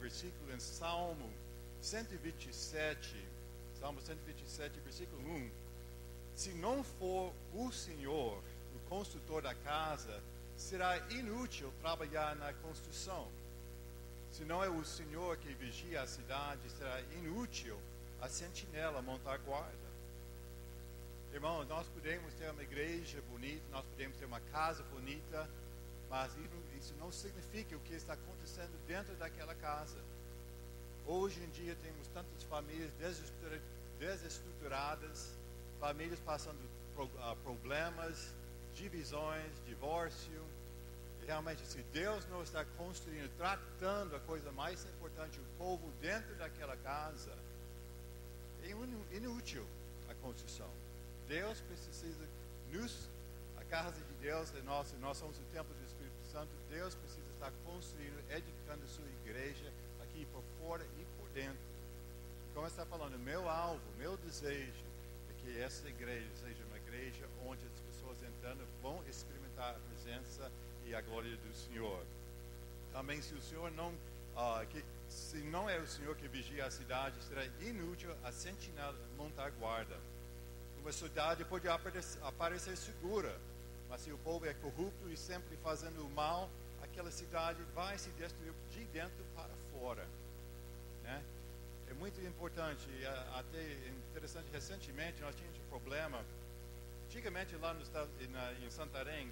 versículo em Salmo 127, versículo 1. Se não for o Senhor, o construtor da casa, será inútil trabalhar na construção. Se não é o Senhor que vigia a cidade, será inútil a sentinela montar guarda. Irmão, nós podemos ter uma igreja bonita, nós podemos ter uma casa bonita, mas isso não significa o que está acontecendo dentro daquela casa. Hoje em dia temos tantas famílias desestruturadas, famílias passando problemas, divisões, divórcio. E realmente, se Deus não está construindo, tratando a coisa mais importante, o povo dentro daquela casa, é inútil a construção. Deus precisa a casa de Deus é nossa, nós somos o templo do Espírito Santo. Deus precisa estar construindo, edificando a sua igreja aqui por fora e por dentro. Como está falando, meu alvo, meu desejo é que essa igreja seja uma igreja onde as pessoas entrando vão experimentar a presença e a glória do Senhor. Também, se o Senhor não, se não é o Senhor que vigia a cidade, será inútil a sentinela montar guarda. Uma cidade pode aparecer segura, mas se o povo é corrupto e sempre fazendo o mal, aquela cidade vai se destruir de dentro para fora, né? É muito importante, até interessante, recentemente nós tínhamos um problema. Antigamente lá no estado, em Santarém,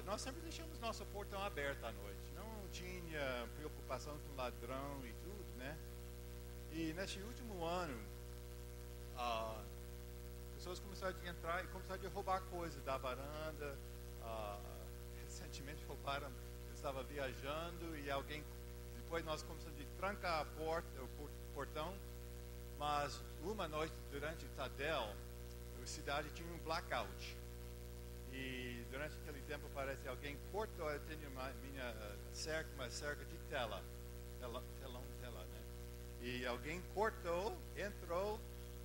nós sempre deixamos nosso portão aberto à noite. Não tinha preocupação com ladrão e tudo, né? E neste último ano, pessoas começaram a entrar e começaram a roubar coisas da varanda. Recentemente roubaram, eu estava viajando e depois nós começamos a trancar o portão, mas uma noite durante o Tadel, a cidade tinha um blackout. E durante aquele tempo parece que alguém cortou, eu tenho uma cerca de tela, né? E alguém cortou, entrou.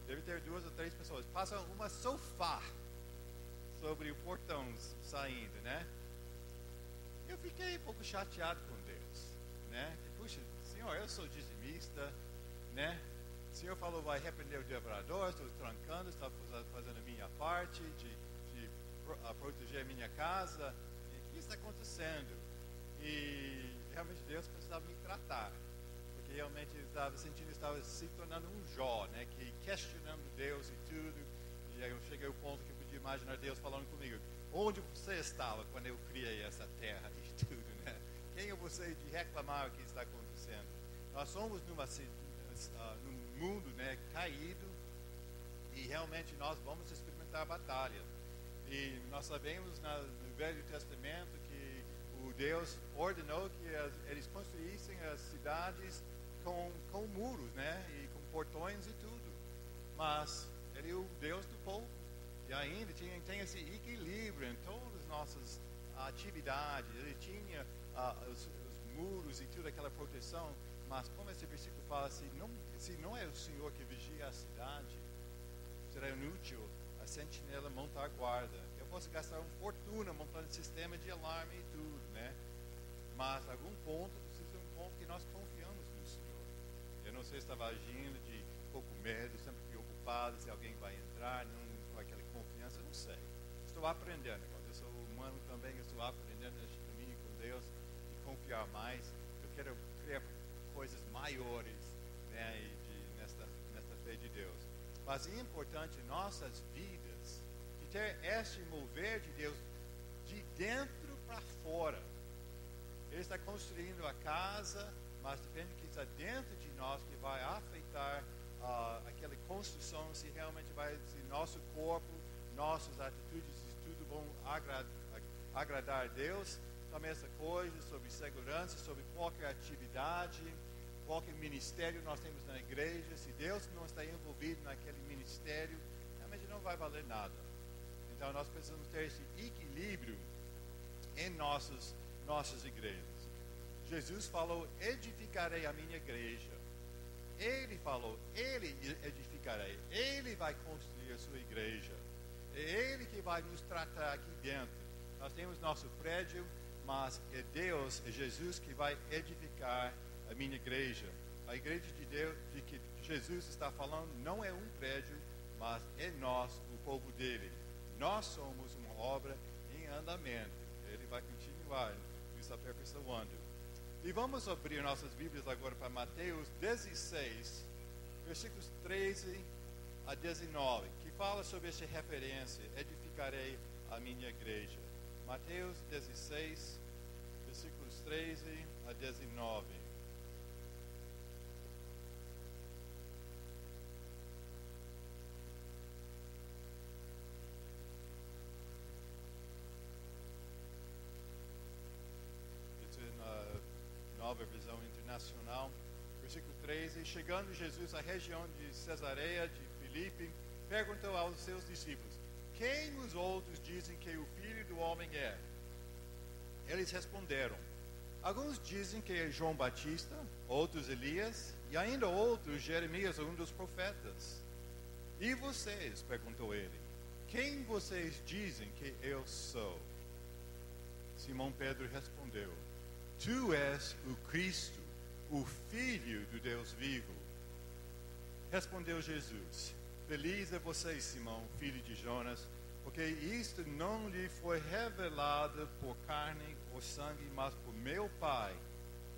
Deve ter 2 ou 3 pessoas. Passa uma sofá sobre o portão saindo, né? Eu fiquei um pouco chateado com Deus, né? Puxa, Senhor, eu sou dizimista, né? O Senhor falou, vai repreender o devorador, estou trancando, estou fazendo a minha parte de proteger a minha casa. O que está acontecendo? E realmente Deus precisava me tratar. Que realmente estava sentindo, estava se tornando um Jó, né? Que questionando Deus e tudo. E aí eu cheguei ao ponto que eu podia imaginar Deus falando comigo: onde você estava quando eu criei essa terra e tudo, né? Quem é você de reclamar o que está acontecendo? Nós somos num mundo, né, caído, e realmente nós vamos experimentar a batalha. E nós sabemos no Velho Testamento que o Deus ordenou que eles construíssem as cidades com muros, né? E com portões e tudo. Mas ele é o Deus do povo. E ainda tem esse equilíbrio em todas as nossas atividades. Ele tinha os muros e toda aquela proteção. Mas como esse versículo fala, se não é o Senhor que vigia a cidade, será inútil a sentinela montar guarda. Eu posso gastar uma fortuna montando sistema de alarme e tudo, né? Mas a algum ponto, precisa de um ponto que nós confiamos no Senhor. Eu não sei se estava agindo de pouco medo, sempre preocupado se alguém vai entrar, não com aquela confiança, não sei. Estou aprendendo, eu sou humano também, eu estou aprendendo neste caminho com Deus, de confiar mais. Eu quero criar coisas maiores, né, nesta fé de Deus. Mas é importante em nossas vidas de ter este mover de Deus de dentro para fora. Ele está construindo a casa, mas depende do que está dentro de nós que vai afetar aquela construção, se realmente se nosso corpo, nossas atitudes e tudo vão agradar a Deus. Também essa coisa sobre segurança, sobre qualquer atividade, qualquer ministério nós temos na igreja. Se Deus não está envolvido naquele ministério, realmente não vai valer nada. Então nós precisamos ter esse equilíbrio em nossas igrejas. Jesus falou: edificarei a minha igreja. Ele falou: ele edificarei. Ele vai construir a sua igreja. É Ele que vai nos tratar aqui dentro. Nós temos nosso prédio, mas é Deus, é Jesus que vai edificar a minha igreja. A igreja de Deus, de que Jesus está falando, não é um prédio, mas é nós, o povo dele. Nós somos uma obra em andamento. Ele vai continuar nos aperfeiçoando. E vamos abrir nossas Bíblias agora para Mateus 16, versículos 13 a 19, que fala sobre essa referência: edificarei a minha igreja. Mateus 16, versículos 13 a 19. Nova Visão Internacional, versículo 13. Chegando Jesus à região de Cesareia de Filipe, perguntou aos seus discípulos: quem os outros dizem que o Filho do Homem é? Eles responderam: alguns dizem que é João Batista, outros Elias, e ainda outros Jeremias, um dos profetas. E vocês? Perguntou ele. Quem vocês dizem que eu sou? Simão Pedro respondeu: tu és o Cristo, o Filho do Deus vivo. Respondeu Jesus: feliz é você, Simão, filho de Jonas, porque isto não lhe foi revelado por carne ou sangue, mas por meu Pai,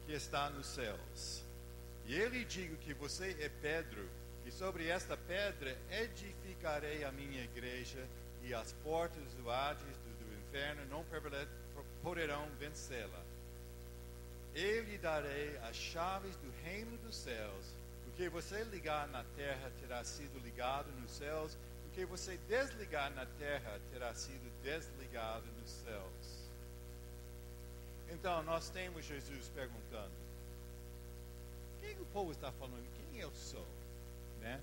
que está nos céus. E eu lhe digo que você é Pedro, e sobre esta pedra edificarei a minha igreja, e as portas do Hades, do inferno, não poderão vencê-la. Eu lhe darei as chaves do reino dos céus. O que você ligar na terra terá sido ligado nos céus. O que você desligar na terra terá sido desligado nos céus. Então, nós temos Jesus perguntando: quem o povo está falando? Quem eu sou? Né?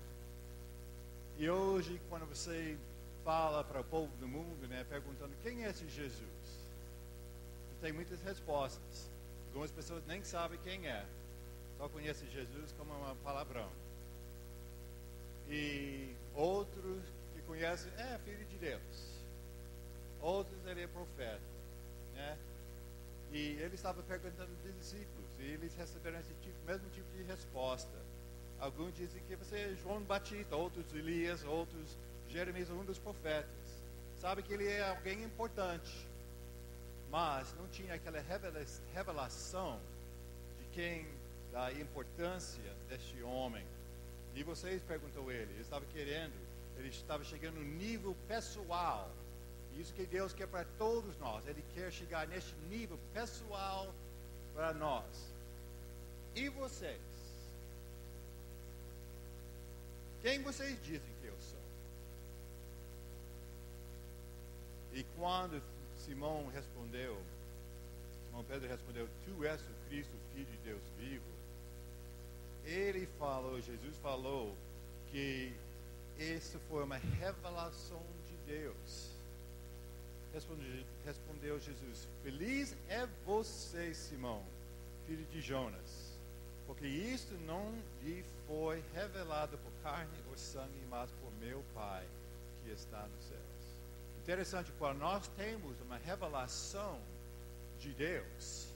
E hoje, quando você fala para o povo do mundo, né, perguntando quem é esse Jesus, tem muitas respostas. Algumas pessoas nem sabem quem é, só conhecem Jesus como um palavrão. E outros que conhecem, é filho de Deus. Outros, ele é profeta, né? E ele estava perguntando aos discípulos, e eles receberam esse mesmo tipo de resposta. Alguns dizem que você é João Batista, outros Elias, outros Jeremias, um dos profetas. Sabe que ele é alguém importante, mas não tinha aquela revelação de quem, da importância deste homem. E vocês perguntou ele estava chegando no nível pessoal. Isso que Deus quer para todos nós. Ele quer chegar neste nível pessoal para nós. E vocês? Quem vocês dizem que eu sou? E quando Simão Pedro respondeu: tu és o Cristo, o Filho de Deus vivo. Jesus falou que isso foi uma revelação de Deus. Respondeu Jesus: feliz é você, Simão, filho de Jonas, porque isto não lhe foi revelado por carne ou sangue, mas por meu Pai que está nos céus. Interessante, quando nós temos uma revelação de Deus,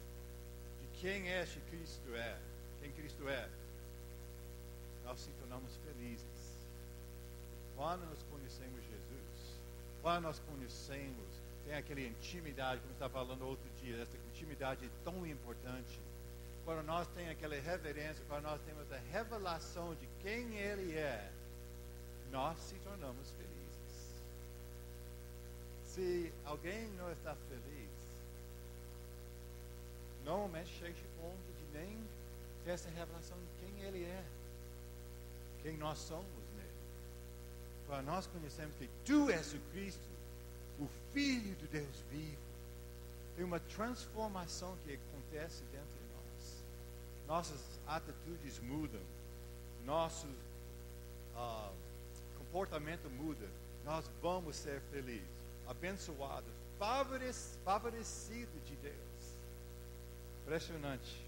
de quem este Cristo é, quem Cristo é, nós nos tornamos felizes. Quando nós conhecemos Jesus, quando nós conhecemos, tem aquela intimidade, como eu estava falando outro dia, essa intimidade é tão importante. Quando nós temos aquela reverência, quando nós temos a revelação de quem Ele é, nós se tornamos felizes. Se alguém não está feliz, normalmente chega ao ponto de nem ter essa revelação de quem Ele é, quem nós somos nele. Quando nós conhecemos que Tu és o Cristo, o Filho de Deus vivo, tem uma transformação que acontece dentro de nós. Nossas atitudes mudam, nosso comportamento muda. Nós vamos ser felizes, abençoados, favorecidos de Deus. Impressionante.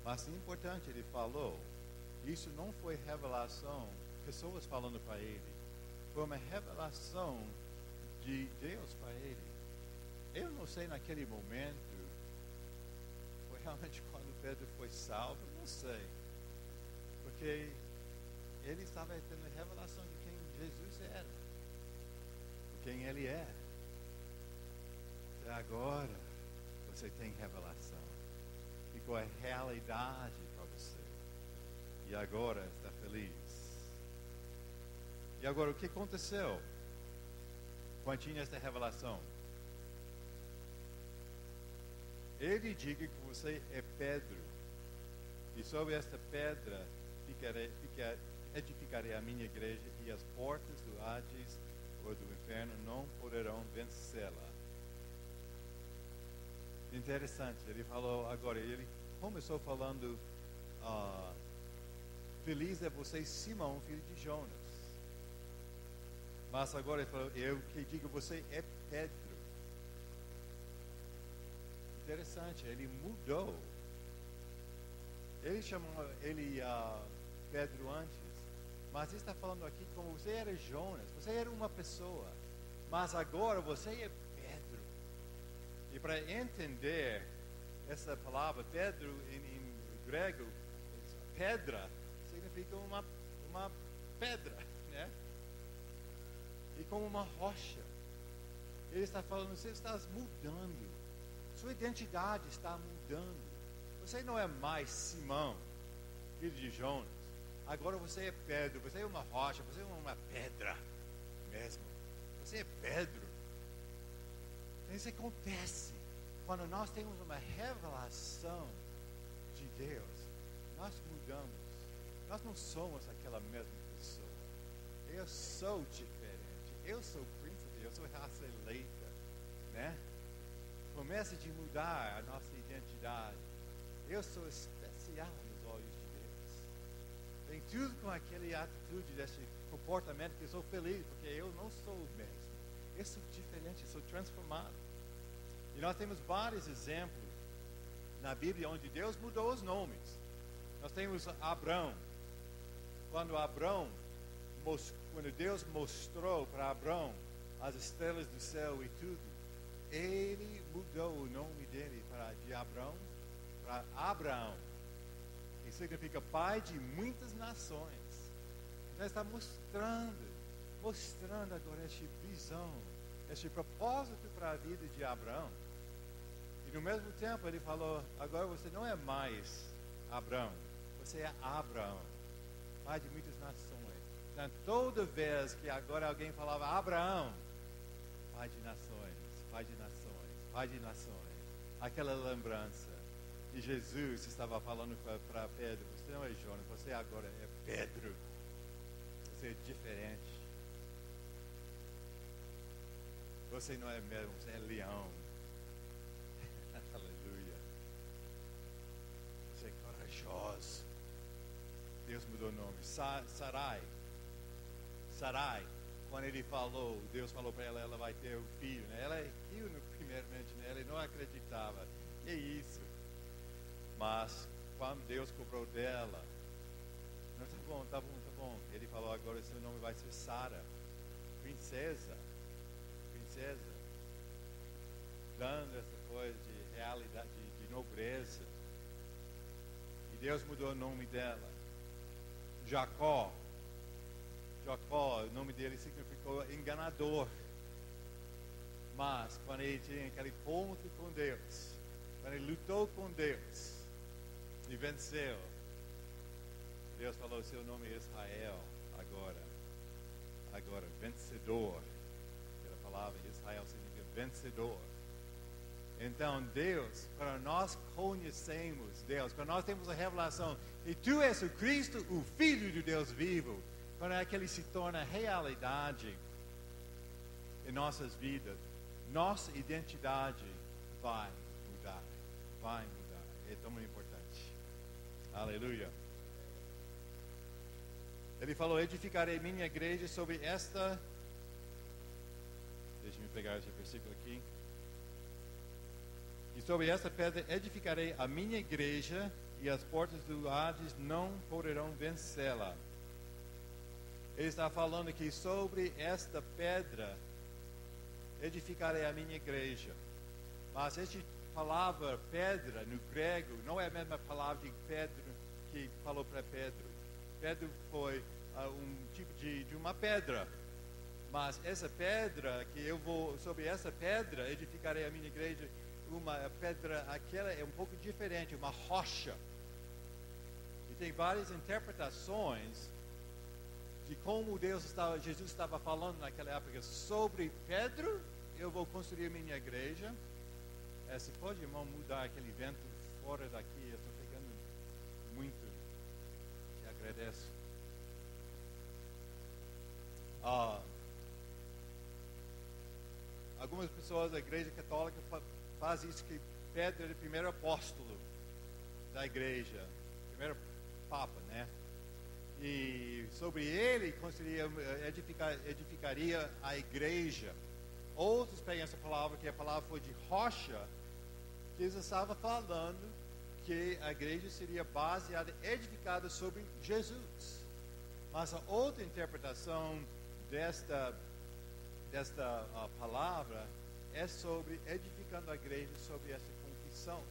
Mas importante, ele falou, isso não foi revelação, pessoas falando para ele, foi uma revelação de Deus para ele. Eu não sei naquele momento, foi realmente quando Pedro foi salvo, não sei. Porque ele estava tendo revelação de quem Jesus era, de quem ele é. Até agora você tem revelação. Ficou a realidade para você. E agora está feliz. E agora o que aconteceu quando tinha essa revelação? Ele diga que você é Pedro, e sobre esta pedra edificarei a minha igreja, e as portas do Hades ou do inferno não poderão vencê-la. Interessante, ele falou agora, ele começou falando, feliz é você, Simão, filho de Jonas. Mas agora ele falou, eu que digo, você é Pedro. Interessante, ele mudou. Ele chamou ele Pedro antes, mas ele está falando aqui como você era Jonas, você era uma pessoa, mas agora você é Pedro. E para entender essa palavra, Pedro em grego, pedra, significa uma pedra, né? E como uma rocha. Ele está falando, você está mudando. Sua identidade está mudando. Você não é mais Simão, filho de Jonas. Agora você é Pedro, você é uma rocha, você é uma pedra mesmo. Você é Pedro. Isso acontece quando nós temos uma revelação de Deus. Nós mudamos. Nós não somos aquela mesma pessoa. Eu sou diferente. Eu sou príncipe, eu sou raça eleita, né? Começa de mudar a nossa identidade. Eu sou especial nos olhos de Deus. Tem tudo com aquela atitude, desse comportamento que eu sou feliz, porque eu não sou o mesmo. Eu sou diferente, eu sou transformado. E nós temos vários exemplos na Bíblia onde Deus mudou os nomes. Nós temos Abrão. Quando Deus mostrou para Abrão as estrelas do céu e tudo, ele mudou o nome dele de Abrão para Abraão, que significa pai de muitas nações. Então está mostrando agora essa visão, esse propósito para a vida de Abraão. E no mesmo tempo ele falou, agora você não é mais Abrão, você é Abraão, pai de muitas nações. Então toda vez que agora alguém falava Abraão, pai de nações, pai de nações, pai de nações, aquela lembrança de Jesus estava falando para Pedro, você não é Jonas, você agora é Pedro, você é diferente, você não é mesmo, você é leão. Aleluia. Você é corajoso. Deus mudou o nome. Sarai, quando ele falou, Deus falou para ela, ela vai ter um filho, né? Ela riu primeiramente, né? Ela não acreditava. Que isso? Mas quando Deus cobrou dela, não, tá bom. Ele falou, agora seu nome vai ser Sara, princesa, dando essa coisa de realidade, de nobreza. E Deus mudou o nome dela. Jacó, o nome dele significou enganador. Mas quando ele tinha aquele ponto com Deus, quando ele lutou com Deus e venceu, Deus falou, seu nome é Israel agora, vencedor. A palavra Israel significa vencedor. Então Deus, quando nós conhecemos Deus, quando nós temos a revelação e tu és o Cristo, o Filho de Deus vivo, quando aquele se torna realidade em nossas vidas, nossa identidade vai mudar. É tão importante. Aleluia. Ele falou, edificarei minha igreja sobre esta... Deixa-me pegar esse versículo aqui. E sobre esta pedra edificarei a minha igreja, e as portas do Hades não poderão vencê-la. Ele está falando que sobre esta pedra edificarei a minha igreja. Mas este palavra pedra no grego não é a mesma palavra de Pedro que falou para Pedro. Pedro foi um tipo de uma pedra. Mas essa pedra, sobre essa pedra edificarei a minha igreja, uma pedra, aquela é um pouco diferente, uma rocha. E tem várias interpretações de como Jesus estava falando naquela época sobre Pedro. Eu vou construir minha igreja. Se pode, irmão, mudar aquele vento fora daqui, eu estou pegando muito. Te agradeço. Algumas pessoas da igreja católica fazem isso, que Pedro era o primeiro apóstolo da igreja, primeiro papa, né? E sobre ele edificaria a igreja. Outros pegam essa palavra, que a palavra foi de rocha, que eles estavam falando que a igreja seria baseada, edificada sobre Jesus. Mas a outra interpretação desta palavra é sobre edificando a igreja sobre essa confissão.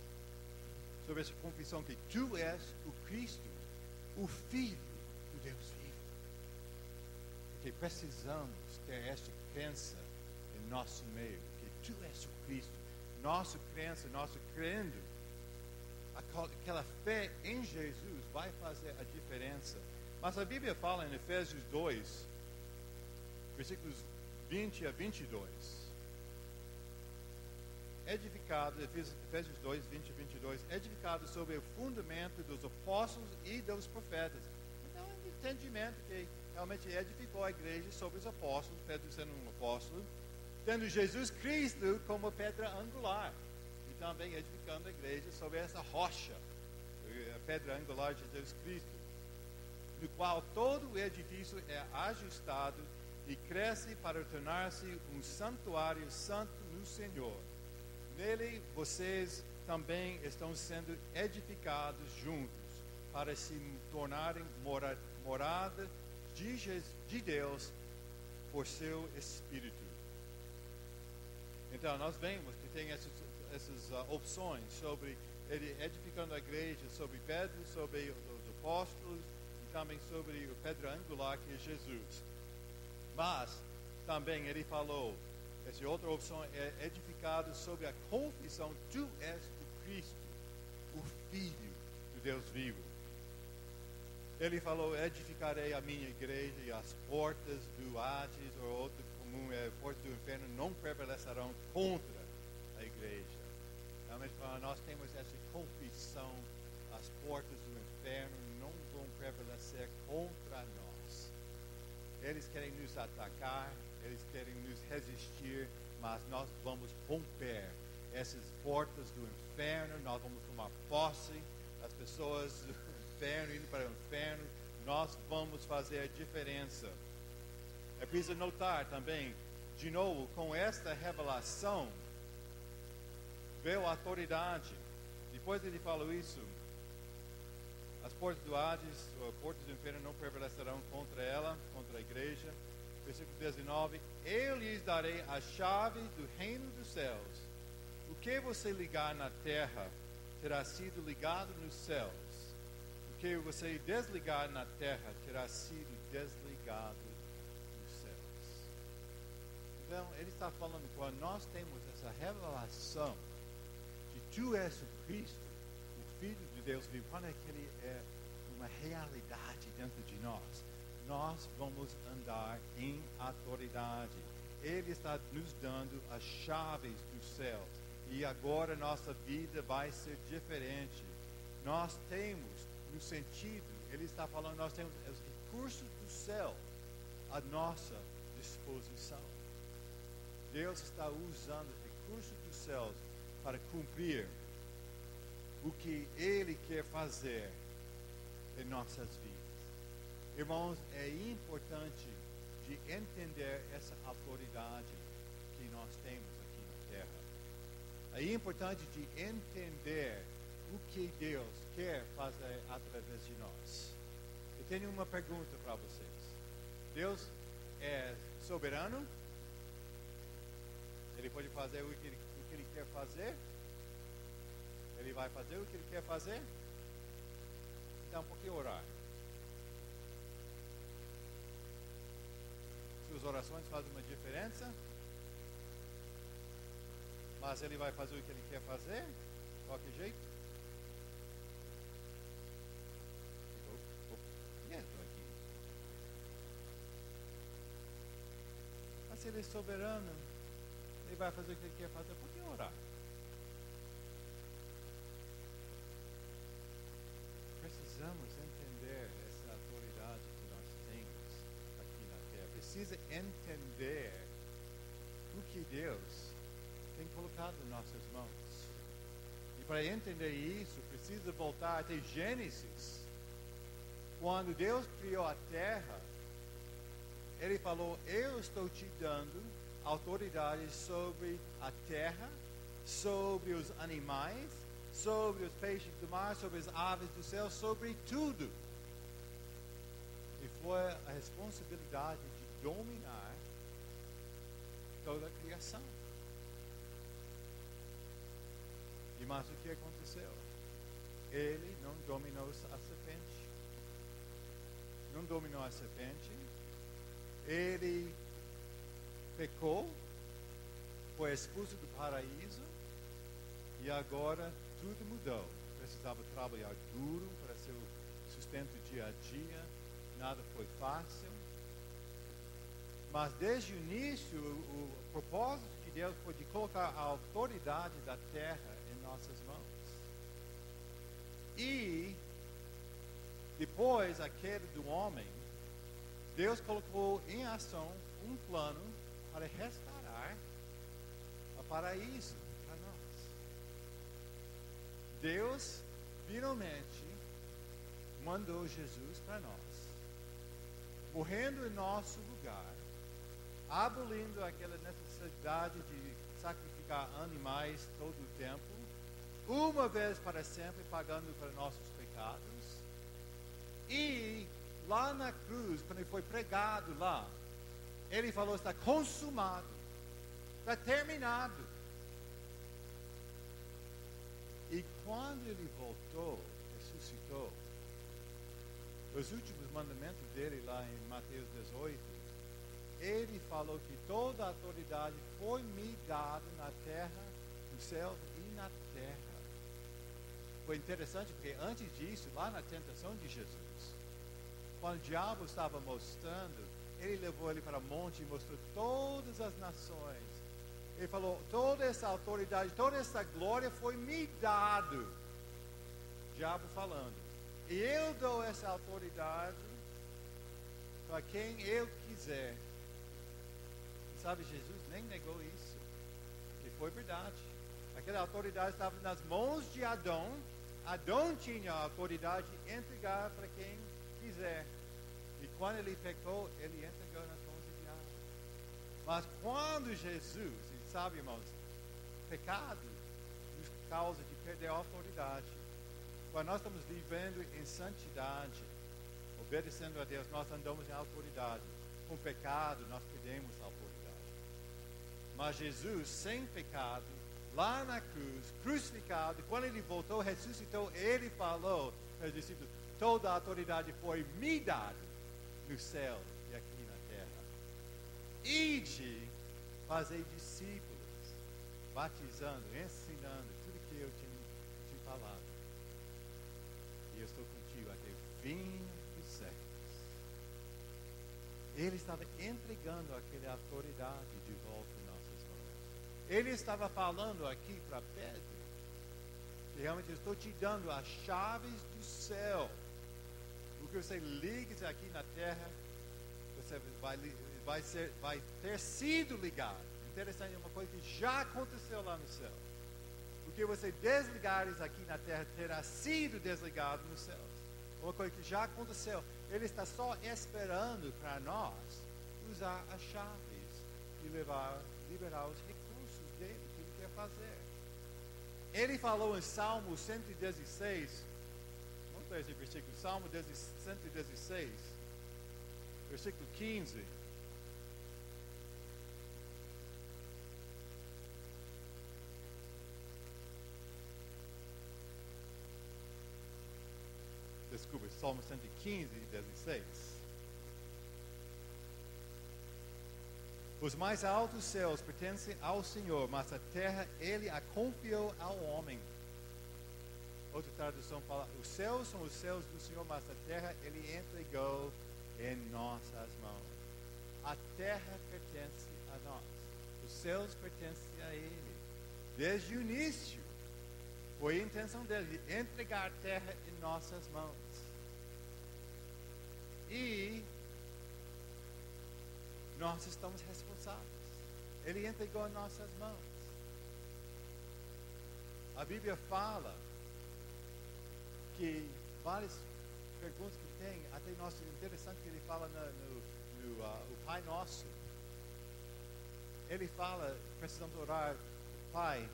Sobre essa confissão que tu és o Cristo, o Filho do Deus vivo. Porque precisamos ter esta crença em nosso meio, que tu és o Cristo. Nossa crença, nosso crendo, aquela fé em Jesus vai fazer a diferença. Mas a Bíblia fala em Efésios 2, versículos 20 a 22. Edificado, Efésios 2, 20 a 22, edificado sobre o fundamento dos apóstolos e dos profetas. Então, é um entendimento que realmente edificou a igreja sobre os apóstolos, Pedro sendo um apóstolo, tendo Jesus Cristo como pedra angular, e também edificando a igreja sobre essa rocha, a pedra angular de Jesus Cristo, no qual todo o edifício é ajustado e cresce para tornar-se um santuário santo no Senhor. Nele vocês também estão sendo edificados juntos para se tornarem morada de Deus por seu Espírito. Então nós vemos que tem essas opções sobre ele edificando a igreja, sobre Pedro, sobre os apóstolos e também sobre o pedra angular que é Jesus. Mas também ele falou, essa outra opção é edificado sobre a confissão: tu és o Cristo, o Filho do Deus vivo. Ele falou: edificarei a minha igreja e as portas do Hades, ou outro comum, portas do inferno, não prevalecerão contra a igreja. Realmente, nós temos essa confissão: as portas do inferno não vão prevalecer contra nós. Eles querem nos atacar, eles querem nos resistir, mas nós vamos romper essas portas do inferno. Nós vamos tomar posse das pessoas do inferno, indo para o inferno. Nós vamos fazer a diferença. É preciso notar também, de novo, com esta revelação veio a autoridade. Depois ele falou isso: as portas do Hades, ou portas do inferno, não prevalecerão contra ela, contra a igreja. Versículo 19: eu lhes darei a chave do reino dos céus. O que você ligar na terra terá sido ligado nos céus. O que você desligar na terra terá sido desligado nos céus. Então, ele está falando, quando nós temos essa revelação de tu és o Cristo, o Filho de Deus vivo, quando aquele é uma realidade dentro de nós, nós vamos andar em autoridade. Ele está nos dando as chaves dos céus. E agora nossa vida vai ser diferente. Nós temos, no sentido, ele está falando, nós temos os recursos do céu à nossa disposição. Deus está usando os recursos dos céus para cumprir o que Ele quer fazer em nossas vidas. Irmãos, é importante de entender essa autoridade que nós temos aqui na terra. É importante de entender o que Deus quer fazer através de nós. Eu tenho uma pergunta para vocês. Deus é soberano? Ele pode fazer o que ele quer fazer? Ele vai fazer o que ele quer fazer? Então, por que orar? Suas orações fazem uma diferença? Mas ele vai fazer o que ele quer fazer? De qualquer jeito? Ficou quieto aqui. Mas se ele é soberano, ele vai fazer o que ele quer fazer, por que orar? Precisamos entender essa autoridade que nós temos aqui na terra. Precisa entender o que Deus tem colocado em nossas mãos. E para entender isso, precisa voltar até Gênesis. Quando Deus criou a terra, Ele falou: eu estou te dando autoridade sobre a terra, sobre os animais, sobre os peixes do mar, sobre as aves do céu, sobre tudo. E foi a responsabilidade de dominar toda a criação. E mas o que aconteceu? Ele não dominou a serpente. Não dominou a serpente. Ele pecou, foi expulso do paraíso e agora tudo mudou. Precisava trabalhar duro para seu sustento dia a dia. Nada foi fácil. Mas desde o início, o propósito de Deus foi de colocar a autoridade da terra em nossas mãos. E depois a queda do homem, Deus colocou em ação um plano para restaurar o paraíso para nós. Deus finalmente mandou Jesus para nós, morrendo em nosso lugar, abolindo aquela necessidade de sacrificar animais todo o tempo, uma vez para sempre, pagando para nossos pecados. E lá na cruz, quando ele foi pregado lá, ele falou: está consumado, está terminado. E quando ele voltou, ressuscitou, os últimos mandamentos dele lá em Mateus 18, ele falou que toda a autoridade foi me dada na terra, no céu e na terra. Foi interessante porque antes disso, lá na tentação de Jesus, quando o diabo estava mostrando, ele levou ele para o monte e mostrou todas as nações. Ele falou: toda essa autoridade, toda essa glória foi me dado. O diabo falando: e eu dou essa autoridade para quem eu quiser. E sabe, Jesus nem negou isso, que foi verdade. Aquela autoridade estava nas mãos de Adão. Adão tinha a autoridade de entregar para quem quiser. E quando ele pecou, ele entregou nas mãos do diabo. Mas quando Jesus, e sabe, irmãos, pecado nos causa de perder a autoridade. Quando nós estamos vivendo em santidade, obedecendo a Deus, nós andamos em autoridade. Com pecado, nós perdemos a autoridade. Mas Jesus, sem pecado, lá na cruz, crucificado, quando ele voltou, ressuscitou, ele falou para os discípulos: toda a autoridade foi me dada no céu e aqui na terra. Ide fazer discípulos, batizando, ensinando tudo que eu tinha te falado. E eu estou contigo até o fim dos séculos. Ele estava entregando aquela autoridade de volta em nossas mãos. Ele estava falando aqui para Pedro, que realmente eu estou te dando as chaves do céu. O que você liga aqui na terra, você vai ter sido ligado. Interessante, é uma coisa que já aconteceu lá no céu. O que você desligares aqui na terra terá sido desligado nos céus. Uma coisa que já aconteceu. Ele está só esperando para nós usar as chaves e liberar os recursos dele, que ele quer fazer. Ele falou em Salmo 116, vamos ler esse versículo, Salmo 116, versículo 15. Desculpa, Salmo 115, 16. Os mais altos céus pertencem ao Senhor, mas a terra Ele a confiou ao homem. Outra tradução fala, os céus são os céus do Senhor, mas a terra Ele entregou em nossas mãos. A terra pertence a nós. Os céus pertencem a Ele. Desde o início, foi a intenção dele de entregar a terra em nossas mãos. E nós estamos responsáveis. Ele entregou em nossas mãos. A Bíblia fala que várias perguntas que tem, até nosso interessante que ele fala o Pai Nosso. Ele fala, precisamos orar, Pai,